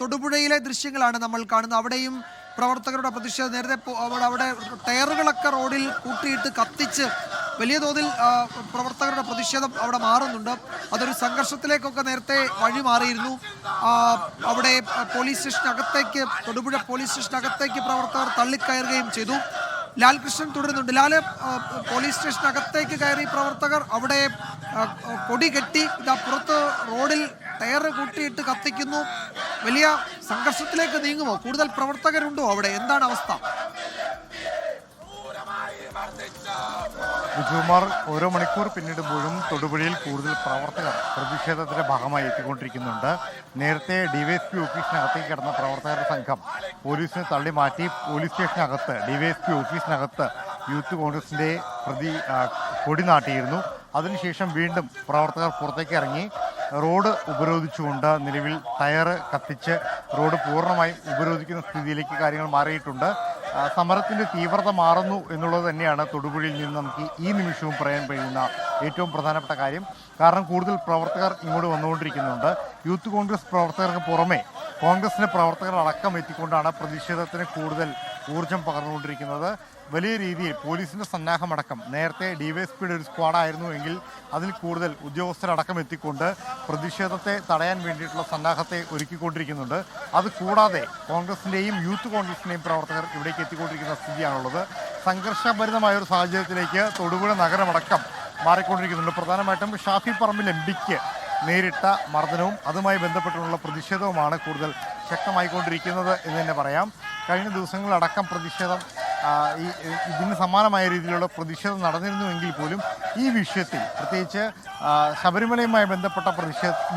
തൊടുപുഴയിലെ ദൃശ്യങ്ങളാണ് നമ്മൾ കാണുന്നത്. അവിടെയും പ്രവർത്തകരുടെ പ്രതിഷേധം നേരത്തെ അവിടെ ടയറുകളൊക്കെ റോഡിൽ കൂട്ടിയിട്ട് കത്തിച്ച് വലിയ തോതിൽ പ്രവർത്തകരുടെ പ്രതിഷേധം അവിടെ മാറുന്നുണ്ട്. അതൊരു സംഘർഷത്തിലേക്കൊക്കെ നേരത്തെ വഴി മാറിയിരുന്നു. അവിടെ പോലീസ് സ്റ്റേഷനകത്തേക്ക്, തൊടുപുഴ പോലീസ് സ്റ്റേഷനകത്തേക്ക് പ്രവർത്തകർ തള്ളിക്കയറുകയും ചെയ്തു. ലാൽകൃഷ്ണൻ തുടരുന്നുണ്ട്. ലാല്, പോലീസ് സ്റ്റേഷനകത്തേക്ക് കയറി പ്രവർത്തകർ അവിടെ കൊടി കെട്ടി ഇതാ പുറത്ത് റോഡിൽ ടയർ കൂട്ടിയിട്ട് കത്തിക്കുന്നു. വലിയ സംഘർഷത്തിലേക്ക് നീങ്ങുമോ? കൂടുതൽ പ്രവർത്തകരുണ്ടോ അവിടെ? എന്താണ് അവസ്ഥ? വിജയകുമാർ, ഓരോ മണിക്കൂർ പിന്നിടുമ്പോഴും തൊടുപുഴയിൽ കൂടുതൽ പ്രവർത്തകർ പ്രതിഷേധത്തിന്റെ ഭാഗമായി എത്തിക്കൊണ്ടിരിക്കുന്നുണ്ട്. നേരത്തെ ഡിവൈഎസ്പി ഓഫീസിനകത്തേക്ക് കിടന്ന പ്രവർത്തകരുടെ സംഘം പോലീസിനെ തള്ളി മാറ്റി പോലീസ് സ്റ്റേഷനകത്ത്, ഡിവൈഎസ്പി ഓഫീസിനകത്ത് യൂത്ത് കോൺഗ്രസിന്റെ കൊടി നാട്ടിയിരുന്നു. അതിനുശേഷം വീണ്ടും പ്രവർത്തകർ പുറത്തേക്ക് ഇറങ്ങി റോഡ് ഉപരോധിച്ചുകൊണ്ട് നിലവിൽ ടയർ കത്തിച്ച് റോഡ് പൂർണ്ണമായും ഉപരോധിക്കുന്ന സ്ഥിതിയിലേക്ക് കാര്യങ്ങൾ മാറിയിട്ടുണ്ട്. സമരത്തിന്റെ തീവ്രത മാറുന്നു എന്നുള്ളത് തന്നെയാണ് തൊടുപുഴയിൽ നിന്ന് നമുക്ക് ഈ നിമിഷവും പറയാൻ കഴിയുന്ന ഏറ്റവും പ്രധാനപ്പെട്ട കാര്യം. കാരണം കൂടുതൽ പ്രവർത്തകർ ഇങ്ങോട്ട് വന്നുകൊണ്ടിരിക്കുന്നുണ്ട്. യൂത്ത് കോൺഗ്രസ് പ്രവർത്തകർക്ക് പുറമെ കോൺഗ്രസിന്റെ പ്രവർത്തകർ അടക്കം എത്തിക്കൊണ്ടാണ് പ്രതിഷേധത്തിന് കൂടുതൽ ഊർജം പകർന്നുകൊണ്ടിരിക്കുന്നത്. വലിയ രീതിയിൽ പോലീസിന്റെ സന്നാഹമടക്കം, നേരത്തെ ഡിവൈഎസ്പിയുടെ ഒരു സ്ക്വാഡായിരുന്നു എങ്കിൽ അതിൽ കൂടുതൽ ഉദ്യോഗസ്ഥരടക്കം എത്തിക്കൊണ്ട് പ്രതിഷേധത്തെ തടയാൻ വേണ്ടിയിട്ടുള്ള സന്നാഹത്തെ ഒരുക്കിക്കൊണ്ടിരിക്കുന്നുണ്ട്. അത് കൂടാതെ കോൺഗ്രസിന്റെയും യൂത്ത് കോൺഗ്രസിന്റെയും പ്രവർത്തകർ ഇവിടേക്ക് എത്തിക്കൊണ്ടിരിക്കുന്ന സ്ഥിതിയാണുള്ളത്. സംഘർഷഭരിതമായ ഒരു സാഹചര്യത്തിലേക്ക് തൊടുപുഴ നഗരമടക്കം മാറിക്കൊണ്ടിരിക്കുന്നുണ്ട്. പ്രധാനമായിട്ടും ഷാഫി പറമ്പിൽ എംപിക്ക് നേരിട്ട മർദ്ദനവും അതുമായി ബന്ധപ്പെട്ടുള്ള പ്രതിഷേധവുമാണ് കൂടുതൽ ശക്തമായിക്കൊണ്ടിരിക്കുന്നത് എന്ന് തന്നെ പറയാം. കഴിഞ്ഞ ദിവസങ്ങളിലടക്കം പ്രതിഷേധം ഇതിന് സമാനമായ രീതിയിലുള്ള പ്രതിഷേധം നടന്നിരുന്നുവെങ്കിൽ പോലും ഈ വിഷയത്തിൽ, പ്രത്യേകിച്ച് ശബരിമലയുമായി ബന്ധപ്പെട്ട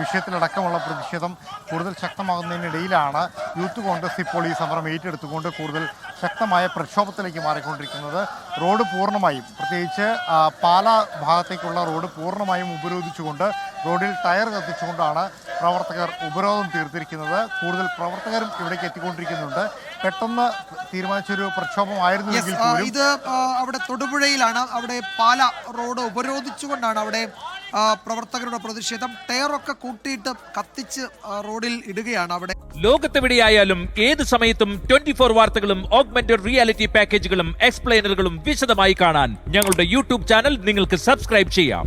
വിഷയത്തിലടക്കമുള്ള പ്രതിഷേധം കൂടുതൽ ശക്തമാകുന്നതിനിടയിലാണ് യൂത്ത് കോൺഗ്രസ് ഇപ്പോൾ ഈ സമരം ഏറ്റെടുത്തുകൊണ്ട് കൂടുതൽ ശക്തമായ പ്രക്ഷോഭത്തിലേക്ക് മാറിക്കൊണ്ടിരിക്കുന്നത്. റോഡ് പൂർണ്ണമായും, പ്രത്യേകിച്ച് പാലാ ഭാഗത്തേക്കുള്ള റോഡ് പൂർണ്ണമായും ഉപരോധിച്ചുകൊണ്ട് റോഡിൽ ടയർ കത്തിച്ചുകൊണ്ടാണ് പ്രവർത്തകർ ഉപരോധം തീർത്തിരിക്കുന്നത്. കൂടുതൽ പ്രവർത്തകരും ഇവിടേക്ക് എത്തിക്കൊണ്ടിരിക്കുന്നുണ്ട്. പെട്ടെന്ന് തീരുമാനിച്ചൊരു പ്രക്ഷോഭമായിരുന്നുവെങ്കിൽ പോലും ഇത് അവിടെ തൊടുപുഴയിലാണ്. അവിടെ പാല റോഡ് ഉപരോധിച്ചുകൊണ്ടാണ് അവിടെ പ്രവർത്തകരുടെ പ്രതിഷേധം. ടയറൊക്കെ കൂട്ടിയിട്ട് കത്തിച്ച് റോഡിൽ ഇടുകയാണ് അവിടെ. ലോകത്തെവിടെയായാലും ഏത് സമയത്തും 24 വാർത്തകളും ഓഗ്മെന്റഡ് റിയാലിറ്റി പാക്കേജുകളും എക്സ്പ്ലെയിനറുകളും വിശദമായി കാണാൻ ഞങ്ങളുടെ യൂട്യൂബ് ചാനൽ നിങ്ങൾക്ക് സബ്സ്ക്രൈബ് ചെയ്യാം.